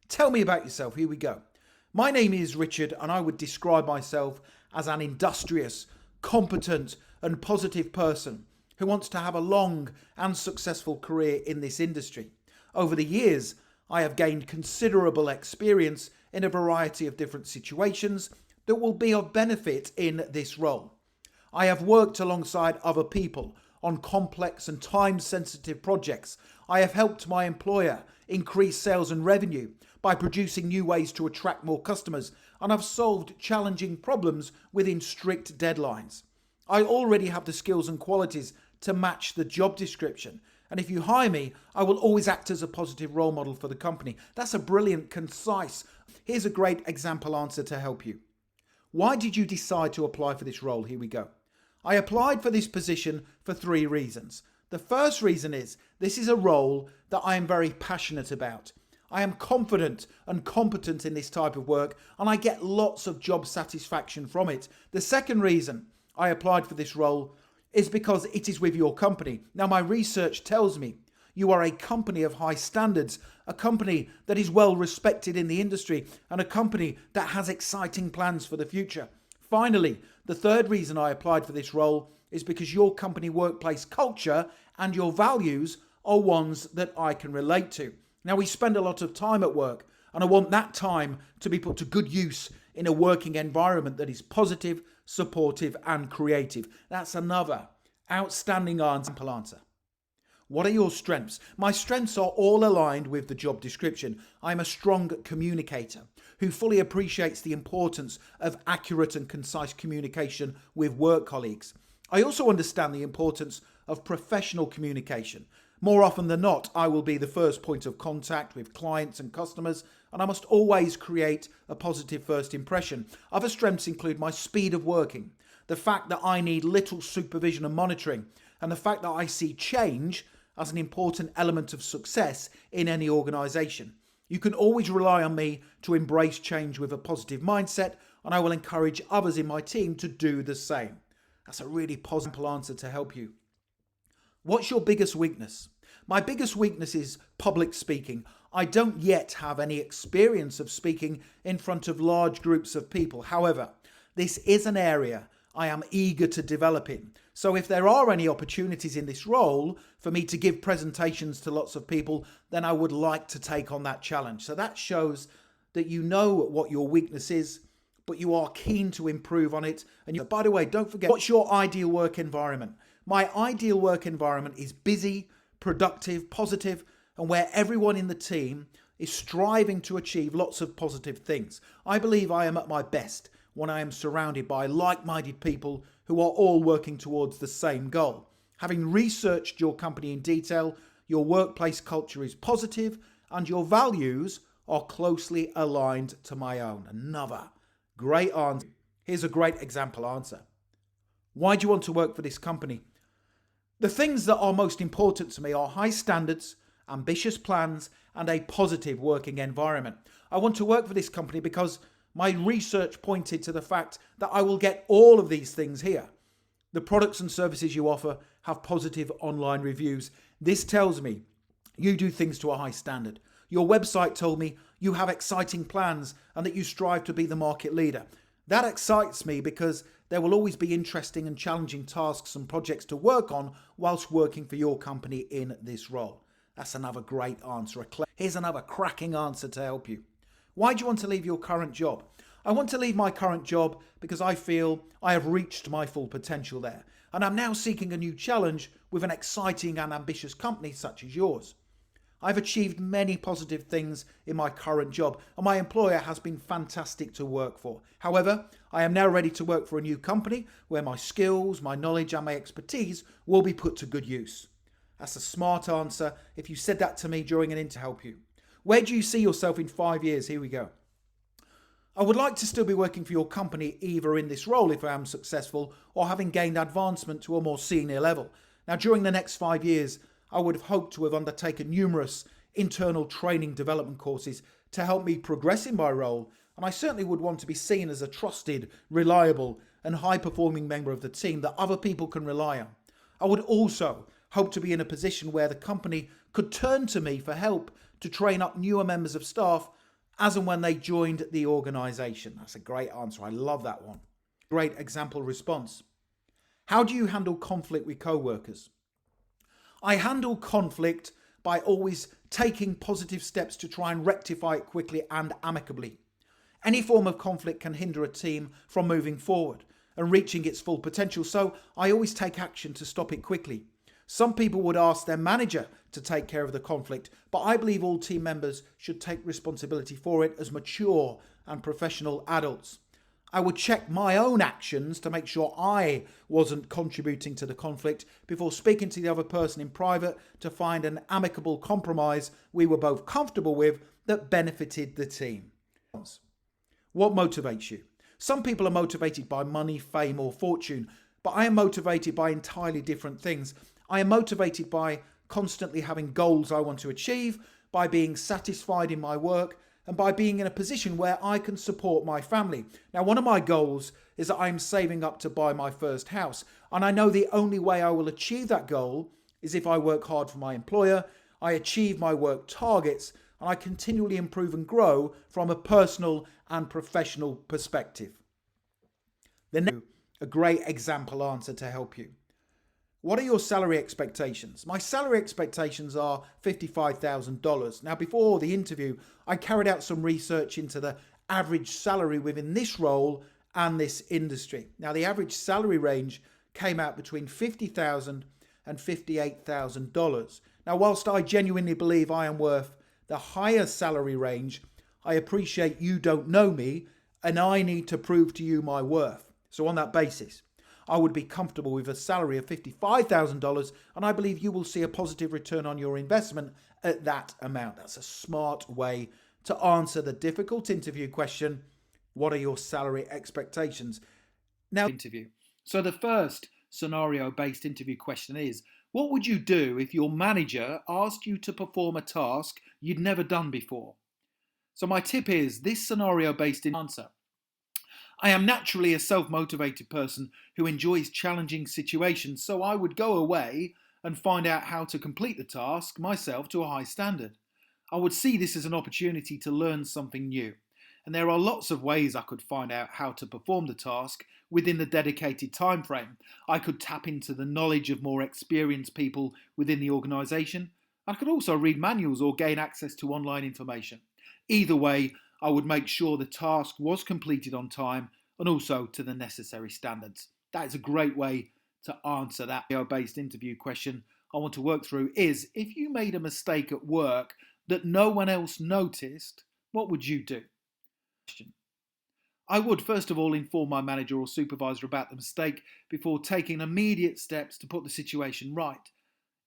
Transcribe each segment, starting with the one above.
Tell me about yourself. Here we go. My name is Richard, and I would describe myself as an industrious, competent, and positive person who wants to have a long and successful career in this industry. Over the years, I have gained considerable experience in a variety of different situations that will be of benefit in this role. I have worked alongside other people on complex and time-sensitive projects. I have helped my employer increase sales and revenue by producing new ways to attract more customers, and I've solved challenging problems within strict deadlines. I already have the skills and qualities to match the job description, and if you hire me, I will always act as a positive role model for the company. That's a brilliant, concise. Here's a great example answer to help you. Why did you decide to apply for this role? Here we go. I applied for this position for 3 reasons. The first reason is this is a role that I am very passionate about. I am confident and competent in this type of work, and I get lots of job satisfaction from it. The second reason I applied for this role is because it is with your company. Now, my research tells me you are a company of high standards, a company that is well respected in the industry, and a company that has exciting plans for the future. Finally, the third reason I applied for this role is because your company workplace culture and your values are ones that I can relate to. Now, we spend a lot of time at work, and I want that time to be put to good use in a working environment that is positive, supportive, and creative. That's another outstanding answer. What are your strengths? My strengths are all aligned with the job description. I'm a strong communicator who fully appreciates the importance of accurate and concise communication with work colleagues. I also understand the importance of professional communication. More often than not, I will be the first point of contact with clients and customers, and I must always create a positive first impression. Other strengths include my speed of working, the fact that I need little supervision and monitoring, and the fact that I see change as an important element of success in any organisation. You can always rely on me to embrace change with a positive mindset, and I will encourage others in my team to do the same. That's a really positive answer to help you. What's your biggest weakness? My biggest weakness is public speaking. I don't yet have any experience of speaking in front of large groups of people. However, this is an area I am eager to develop in. So if there are any opportunities in this role for me to give presentations to lots of people, then I would like to take on that challenge. So that shows that you know what your weakness is, but you are keen to improve on it. And by the way, don't forget, what's your ideal work environment? My ideal work environment is busy, productive, positive, and where everyone in the team is striving to achieve lots of positive things. I believe I am at my best when I am surrounded by like-minded people who are all working towards the same goal. Having researched your company in detail, your workplace culture is positive and your values are closely aligned to my own. Another great answer. Here's a great example answer. Why do you want to work for this company? The things that are most important to me are high standards, ambitious plans, and a positive working environment. I want to work for this company because my research pointed to the fact that I will get all of these things here. The products and services you offer have positive online reviews. This tells me you do things to a high standard. Your website told me you have exciting plans and that you strive to be the market leader. That excites me because there will always be interesting and challenging tasks and projects to work on whilst working for your company in this role. That's another great answer. Here's another cracking answer to help you. Why do you want to leave your current job? I want to leave my current job because I feel I have reached my full potential there, and I'm now seeking a new challenge with an exciting and ambitious company such as yours. I've achieved many positive things in my current job, and my employer has been fantastic to work for. However, I am now ready to work for a new company where my skills, my knowledge, and my expertise will be put to good use. That's a smart answer if you said that to me during an interview to help you. Where do you see yourself in 5 years? Here we go. I would like to still be working for your company either in this role if I am successful or having gained advancement to a more senior level. Now, during the next 5 years, I would have hoped to have undertaken numerous internal training development courses to help me progress in my role, and I certainly would want to be seen as a trusted, reliable and high-performing member of the team that other people can rely on. I would also hope to be in a position where the company could turn to me for help to train up newer members of staff as and when they joined the organisation? That's a great answer. I love that one. Great example response. How do you handle conflict with co-workers? I handle conflict by always taking positive steps to try and rectify it quickly and amicably. Any form of conflict can hinder a team from moving forward and reaching its full potential, so I always take action to stop it quickly. Some people would ask their manager to take care of the conflict, but I believe all team members should take responsibility for it as mature and professional adults. I would check my own actions to make sure I wasn't contributing to the conflict before speaking to the other person in private to find an amicable compromise we were both comfortable with that benefited the team. What motivates you? Some people are motivated by money, fame, or fortune, but I am motivated by entirely different things. I am motivated by constantly having goals I want to achieve, by being satisfied in my work, and by being in a position where I can support my family. Now, one of my goals is that I'm saving up to buy my first house, and I know the only way I will achieve that goal is if I work hard for my employer, I achieve my work targets, and I continually improve and grow from a personal and professional perspective. A great example answer to help you. What are your salary expectations? My salary expectations are $55,000. Now, before the interview, I carried out some research into the average salary within this role and this industry. Now, the average salary range came out between $50,000 and $58,000. Now, whilst I genuinely believe I am worth the higher salary range, I appreciate you don't know me and I need to prove to you my worth. So on that basis, I would be comfortable with a salary of $55,000, and I believe you will see a positive return on your investment at that amount. That's a smart way to answer the difficult interview question, what are your salary expectations? Now, interview. So the first scenario-based interview question is, what would you do if your manager asked you to perform a task you'd never done before? So my tip is this scenario-based answer. I am naturally a self-motivated person who enjoys challenging situations, so I would go away and find out how to complete the task myself to a high standard. I would see this as an opportunity to learn something new, and there are lots of ways I could find out how to perform the task within the dedicated time frame. I could tap into the knowledge of more experienced people within the organisation. I could also read manuals or gain access to online information. Either way, I would make sure the task was completed on time and also to the necessary standards. That is a great way to answer that video-based interview question I want to work through is, if you made a mistake at work that no one else noticed, what would you do? I would first of all inform my manager or supervisor about the mistake before taking immediate steps to put the situation right.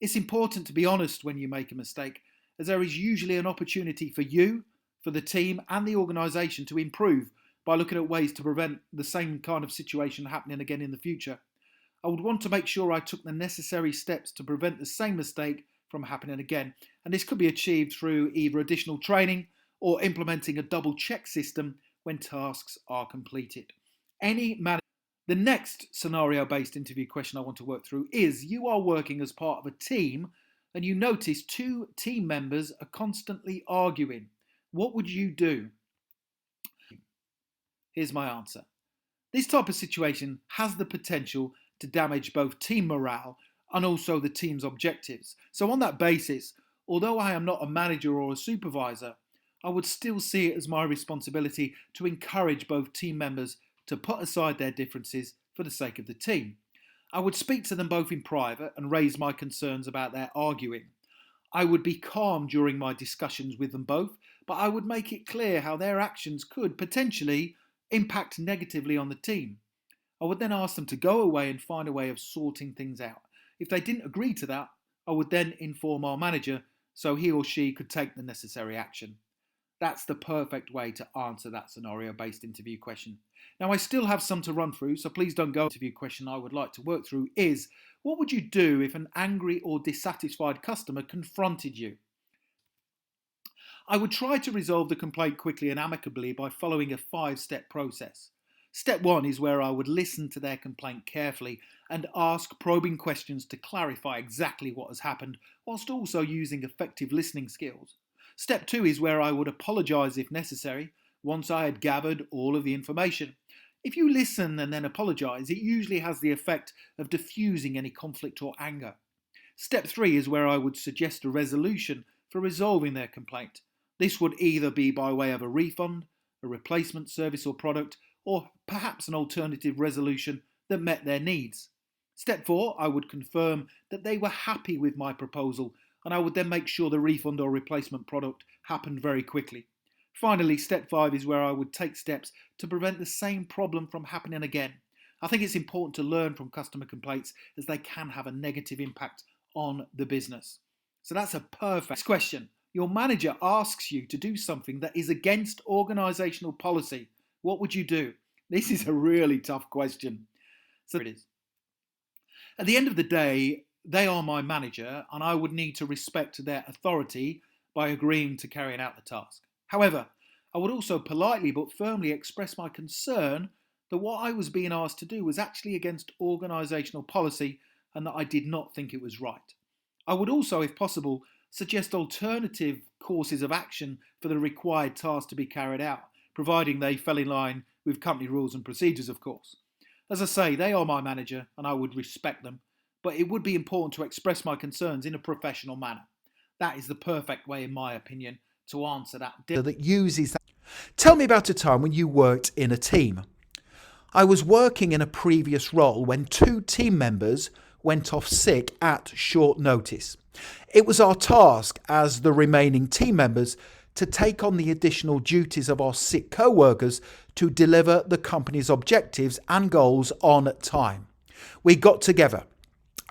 It's important to be honest when you make a mistake, as there is usually an opportunity for you, for the team and the organisation to improve by looking at ways to prevent the same kind of situation happening again in the future. I would want to make sure I took the necessary steps to prevent the same mistake from happening again, and this could be achieved through either additional training or implementing a double check system when tasks are completed. The next scenario-based interview question I want to work through is, you are working as part of a team and you notice two team members are constantly arguing. What would you do? Here's my answer. This type of situation has the potential to damage both team morale and also the team's objectives. So on that basis, although I am not a manager or a supervisor, I would still see it as my responsibility to encourage both team members to put aside their differences for the sake of the team. I would speak to them both in private and raise my concerns about their arguing. I would be calm during my discussions with them both, but I would make it clear how their actions could potentially impact negatively on the team. I would then ask them to go away and find a way of sorting things out. If they didn't agree to that, I would then inform our manager so he or she could take the necessary action. That's the perfect way to answer that scenario-based interview question. Now, I still have some to run through, so please don't go. Interview question I would like to work through is, what would you do if an angry or dissatisfied customer confronted you? I would try to resolve the complaint quickly and amicably by following a 5-step process. Step 1 is where I would listen to their complaint carefully and ask probing questions to clarify exactly what has happened, whilst also using effective listening skills. Step 2 is where I would apologise if necessary, once I had gathered all of the information. If you listen and then apologise, it usually has the effect of diffusing any conflict or anger. Step 3 is where I would suggest a resolution for resolving their complaint. This would either be by way of a refund, a replacement service or product, or perhaps an alternative resolution that met their needs. Step 4, I would confirm that they were happy with my proposal, and I would then make sure the refund or replacement product happened very quickly. Finally, step 5 is where I would take steps to prevent the same problem from happening again. I think it's important to learn from customer complaints as they can have a negative impact on the business. So that's a perfect question. Your manager asks you to do something that is against organisational policy. What would you do? This is a really tough question. So it is. At the end of the day, they are my manager and I would need to respect their authority by agreeing to carrying out the task. However, I would also politely but firmly express my concern that what I was being asked to do was actually against organisational policy and that I did not think it was right. I would also, if possible, suggest alternative courses of action for the required task to be carried out, providing they fell in line with company rules and procedures, of course. As I say, they are my manager and I would respect them, but it would be important to express my concerns in a professional manner. That is the perfect way, in my opinion, to answer that. That uses that. Tell me about a time when you worked in a team. I was working in a previous role when 2 team members went off sick at short notice. It was our task as the remaining team members to take on the additional duties of our sick co-workers to deliver the company's objectives and goals on time. We got together,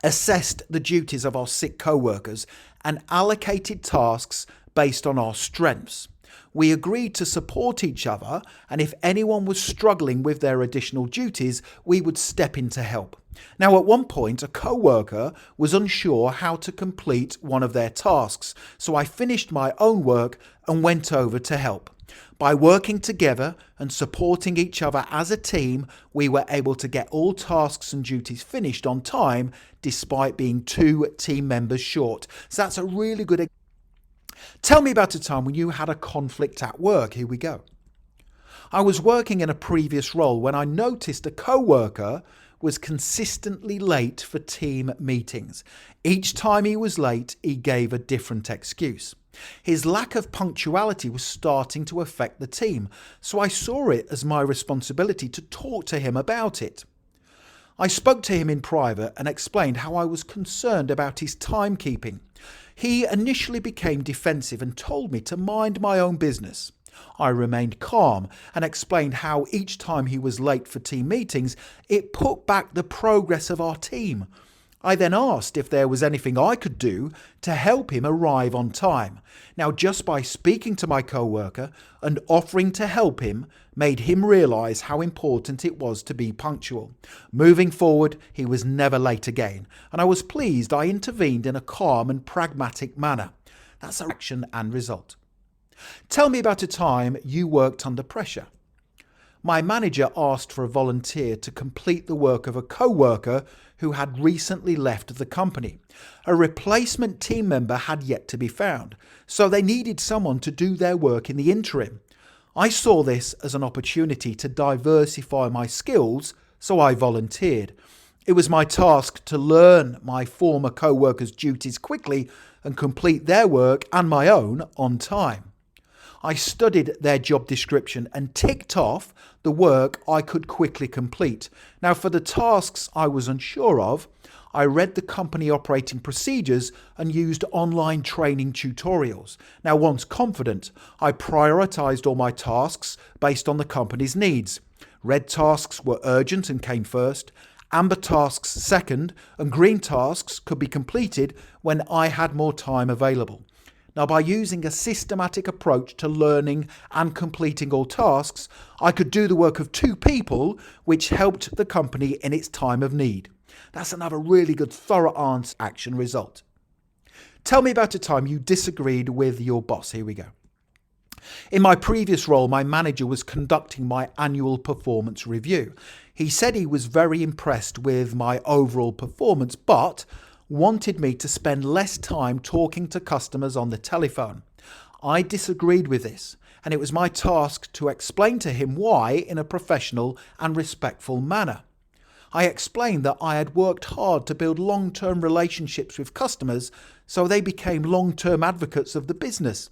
assessed the duties of our sick co-workers and allocated tasks based on our strengths. We agreed to support each other, and if anyone was struggling with their additional duties, we would step in to help. Now, at one point, a co-worker was unsure how to complete one of their tasks, so I finished my own work and went over to help. By working together and supporting each other as a team, we were able to get all tasks and duties finished on time, despite being 2 team members short. So that's a really good example. Tell me about a time when you had a conflict at work. Here we go. I was working in a previous role when I noticed a co-worker was consistently late for team meetings. Each time he was late, he gave a different excuse. His lack of punctuality was starting to affect the team, so I saw it as my responsibility to talk to him about it. I spoke to him in private and explained how I was concerned about his timekeeping. He initially became defensive and told me to mind my own business. I remained calm and explained how each time he was late for team meetings, it put back the progress of our team. I then asked if there was anything I could do to help him arrive on time. Now, just by speaking to my co-worker and offering to help him made him realise how important it was to be punctual. Moving forward, he was never late again, and I was pleased I intervened in a calm and pragmatic manner. That's action and result. Tell me about a time you worked under pressure. My manager asked for a volunteer to complete the work of a co-worker who had recently left the company. A replacement team member had yet to be found, so they needed someone to do their work in the interim. I saw this as an opportunity to diversify my skills, so I volunteered. It was my task to learn my former co-workers' duties quickly and complete their work and my own on time. I studied their job description and ticked off the work I could quickly complete. Now, for the tasks I was unsure of, I read the company operating procedures and used online training tutorials. Now, once confident, I prioritized all my tasks based on the company's needs. Red tasks were urgent and came first, amber tasks second, and green tasks could be completed when I had more time available. Now, by using a systematic approach to learning and completing all tasks, I could do the work of 2 people, which helped the company in its time of need. That's another really good thorough action result. Tell me about a time you disagreed with your boss. Here we go. In my previous role, my manager was conducting my annual performance review. He said he was very impressed with my overall performance, but wanted me to spend less time talking to customers on the telephone. I disagreed with this, and it was my task to explain to him why in a professional and respectful manner. I explained that I had worked hard to build long-term relationships with customers so they became long-term advocates of the business.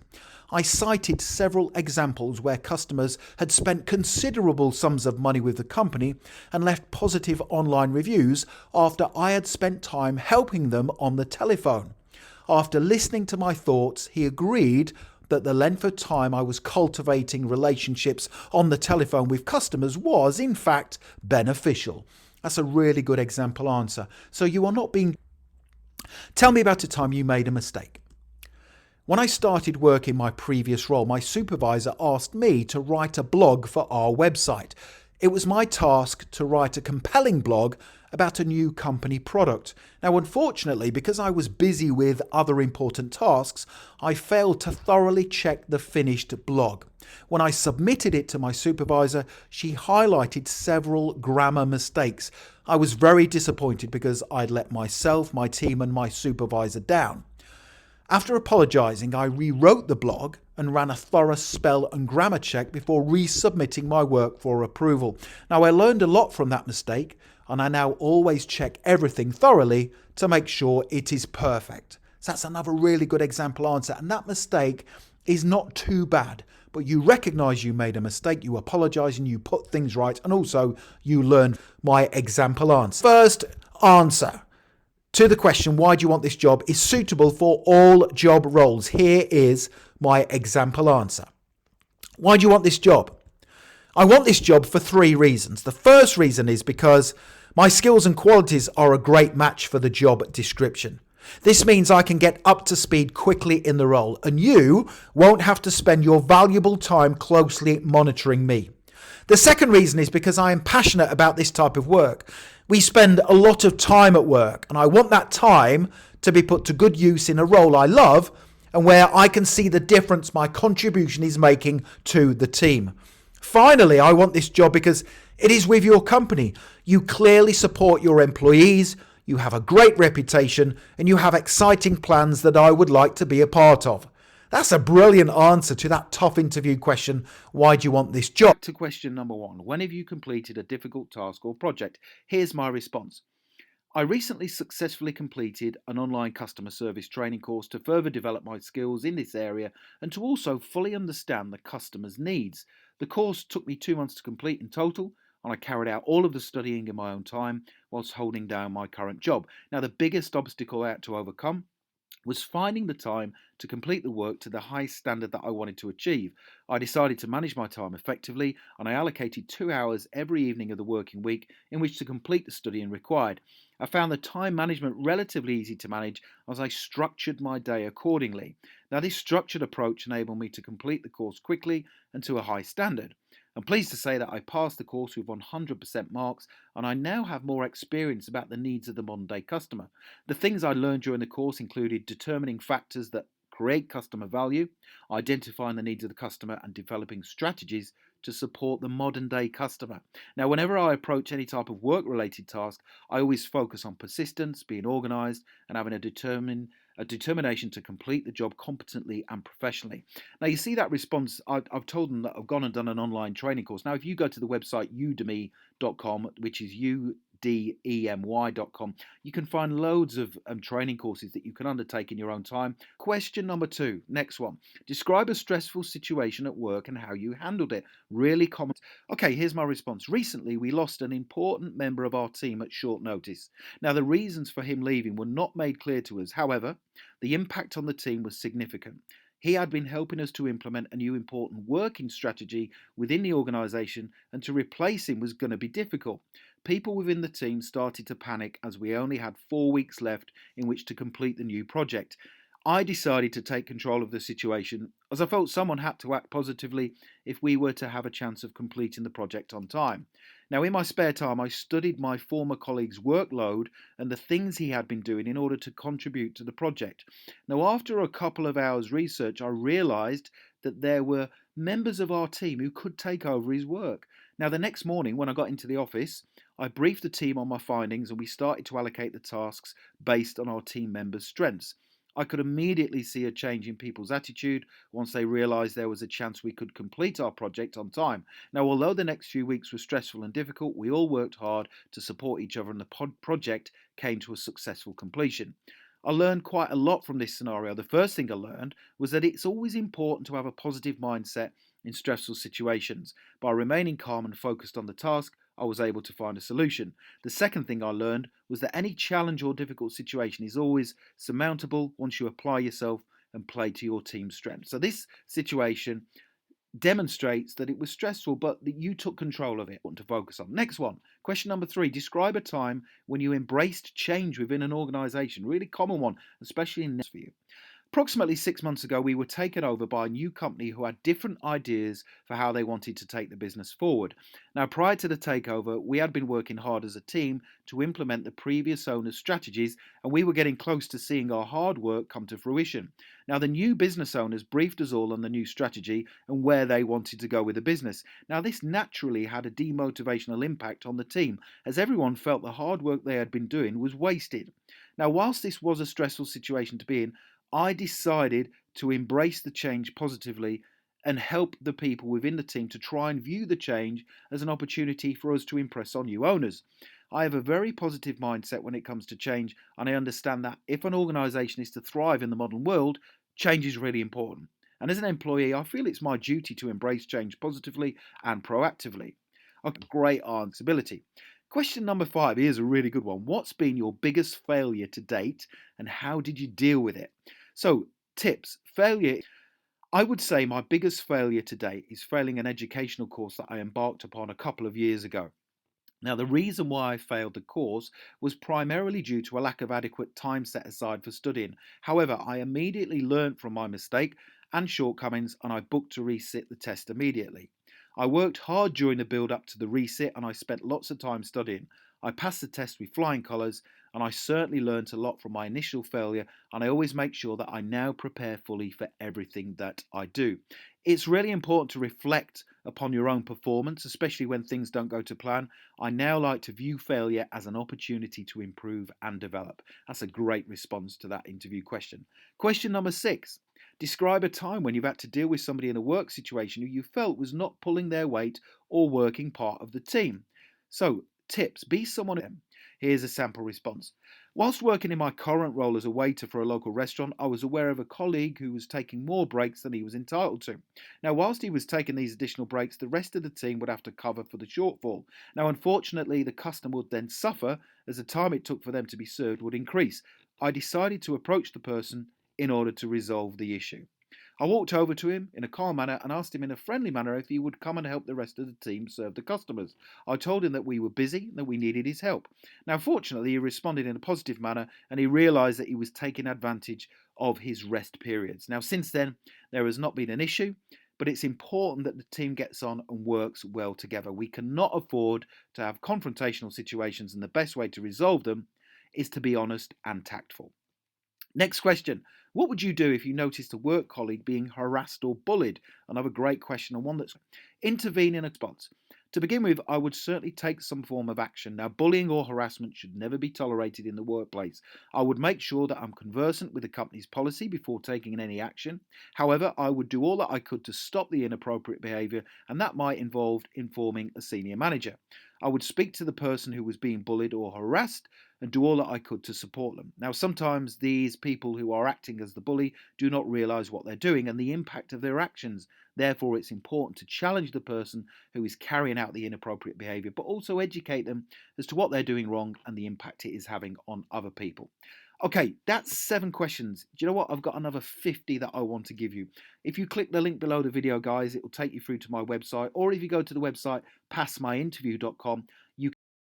I cited several examples where customers had spent considerable sums of money with the company and left positive online reviews after I had spent time helping them on the telephone. After listening to my thoughts, he agreed that the length of time I was cultivating relationships on the telephone with customers was, in fact, beneficial. That's a really good example answer. So you are not being... Tell me about a time you made a mistake. When I started work in my previous role, my supervisor asked me to write a blog for our website. It was my task to write a compelling blog about a new company product. Now, unfortunately, because I was busy with other important tasks, I failed to thoroughly check the finished blog. When I submitted it to my supervisor, she highlighted several grammar mistakes. I was very disappointed because I'd let myself, my team, and my supervisor down. After apologising, I rewrote the blog and ran a thorough spell and grammar check before resubmitting my work for approval. Now, I learned a lot from that mistake, and I now always check everything thoroughly to make sure it is perfect. So that's another really good example answer, and that mistake is not too bad, but you recognise you made a mistake, you apologise and you put things right, and also you learned my example answer. First answer to the question, why do you want this job, is suitable for all job roles. Here is my example answer. Why do you want this job? I want this job for 3 reasons. The first reason is because my skills and qualities are a great match for the job description. This means I can get up to speed quickly in the role, and you won't have to spend your valuable time closely monitoring me. The second reason is because I am passionate about this type of work. We spend a lot of time at work, and I want that time to be put to good use in a role I love and where I can see the difference my contribution is making to the team. Finally, I want this job because it is with your company. You clearly support your employees, you have a great reputation, and you have exciting plans that I would like to be a part of. That's a brilliant answer to that tough interview question, why do you want this job? To question number 1, when have you completed a difficult task or project? Here's my response. I recently successfully completed an online customer service training course to further develop my skills in this area and to also fully understand the customer's needs. The course took me 2 months to complete in total, and I carried out all of the studying in my own time whilst holding down my current job. Now, the biggest obstacle I had to overcome was finding the time to complete the work to the high standard that I wanted to achieve. I decided to manage my time effectively, and I allocated 2 hours every evening of the working week in which to complete the studying required. I found the time management relatively easy to manage as I structured my day accordingly. Now, this structured approach enabled me to complete the course quickly and to a high standard. I'm pleased to say that I passed the course with 100% marks, and I now have more experience about the needs of the modern day customer. The things I learned during the course included determining factors that create customer value, identifying the needs of the customer, and developing strategies to support the modern day customer. Now, whenever I approach any type of work related task, I always focus on persistence, being organised, and having a determination to complete the job competently and professionally. Now, you see that response, I've told them that I've gone and done an online training course. Now, if you go to the website udemy.com, which is udemy.com, you can find loads of training courses that you can undertake in your own time. Question number 2, next one. Describe a stressful situation at work and how you handled it. Really common. Okay, here's my response. Recently, we lost an important member of our team at short notice. Now, the reasons for him leaving were not made clear to us. However, the impact on the team was significant. He had been helping us to implement a new important working strategy within the organisation, and to replace him was going to be difficult. People within the team started to panic as we only had 4 weeks left in which to complete the new project. I decided to take control of the situation as I felt someone had to act positively if we were to have a chance of completing the project on time. Now, in my spare time, I studied my former colleague's workload and the things he had been doing in order to contribute to the project. Now, after a couple of hours research, I realised that there were members of our team who could take over his work. Now, the next morning when I got into the office, I briefed the team on my findings and we started to allocate the tasks based on our team members' strengths. I could immediately see a change in people's attitude once they realised there was a chance we could complete our project on time. Now, although the next few weeks were stressful and difficult, we all worked hard to support each other and the project came to a successful completion. I learned quite a lot from this scenario. The first thing I learned was that it's always important to have a positive mindset in stressful situations. By remaining calm and focused on the task, I was able to find a solution. The second thing I learned was that any challenge or difficult situation is always surmountable once you apply yourself and play to your team's strength. So this situation demonstrates that it was stressful, but that you took control of it. Want to focus on. Next one, question number 3. Describe a time when you embraced change within an organization. Really common one, especially in this for you. Approximately 6 months ago, we were taken over by a new company who had different ideas for how they wanted to take the business forward. Now, prior to the takeover, we had been working hard as a team to implement the previous owner's strategies, and we were getting close to seeing our hard work come to fruition. Now, the new business owners briefed us all on the new strategy and where they wanted to go with the business. Now, this naturally had a demotivational impact on the team, as everyone felt the hard work they had been doing was wasted. Now, whilst this was a stressful situation to be in, I decided to embrace the change positively and help the people within the team to try and view the change as an opportunity for us to impress our new owners. I have a very positive mindset when it comes to change, and I understand that if an organisation is to thrive in the modern world, change is really important. And as an employee, I feel it's my duty to embrace change positively and proactively. Okay, great answerability. Question number 5, here's a really good one. What's been your biggest failure to date and how did you deal with it? So, tips. Failure. I would say my biggest failure to date is failing an educational course that I embarked upon a couple of years ago. Now, the reason why I failed the course was primarily due to a lack of adequate time set aside for studying. However, I immediately learned from my mistake and shortcomings and I booked to resit the test immediately. I worked hard during the build up to the resit and I spent lots of time studying. I passed the test with flying colours and I certainly learnt a lot from my initial failure, and I always make sure that I now prepare fully for everything that I do. It's really important to reflect upon your own performance, especially when things don't go to plan. I now like to view failure as an opportunity to improve and develop. That's a great response to that interview question. Question number 6. Describe a time when you've had to deal with somebody in a work situation who you felt was not pulling their weight or working part of the team. So, tips. Be someone. Here's a sample response. Whilst working in my current role as a waiter for a local restaurant, I was aware of a colleague who was taking more breaks than he was entitled to. Now, whilst he was taking these additional breaks, the rest of the team would have to cover for the shortfall. Now, unfortunately, the customer would then suffer as the time it took for them to be served would increase. I decided to approach the person in order to resolve the issue. I walked over to him in a calm manner and asked him in a friendly manner if he would come and help the rest of the team serve the customers. I told him that we were busy and that we needed his help. Now, fortunately, he responded in a positive manner and he realised that he was taking advantage of his rest periods. Now, since then, there has not been an issue, but it's important that the team gets on and works well together. We cannot afford to have confrontational situations, and the best way to resolve them is to be honest and tactful. Next question. What would you do if you noticed a work colleague being harassed or bullied? Another great question, and one that's intervene in a response. To begin with, I would certainly take some form of action. Now, bullying or harassment should never be tolerated in the workplace. I would make sure that I'm conversant with the company's policy before taking any action. However, I would do all that I could to stop the inappropriate behaviour, and that might involve informing a senior manager. I would speak to the person who was being bullied or harassed and do all that I could to support them. Now, sometimes these people who are acting as the bully do not realise what they're doing and the impact of their actions. Therefore, it's important to challenge the person who is carrying out the inappropriate behaviour, but also educate them as to what they're doing wrong and the impact it is having on other people. Okay, that's 7 questions. Do you know what? I've got another 50 that I want to give you. If you click the link below the video, guys, it will take you through to my website. Or if you go to the website, passmyinterview.com, you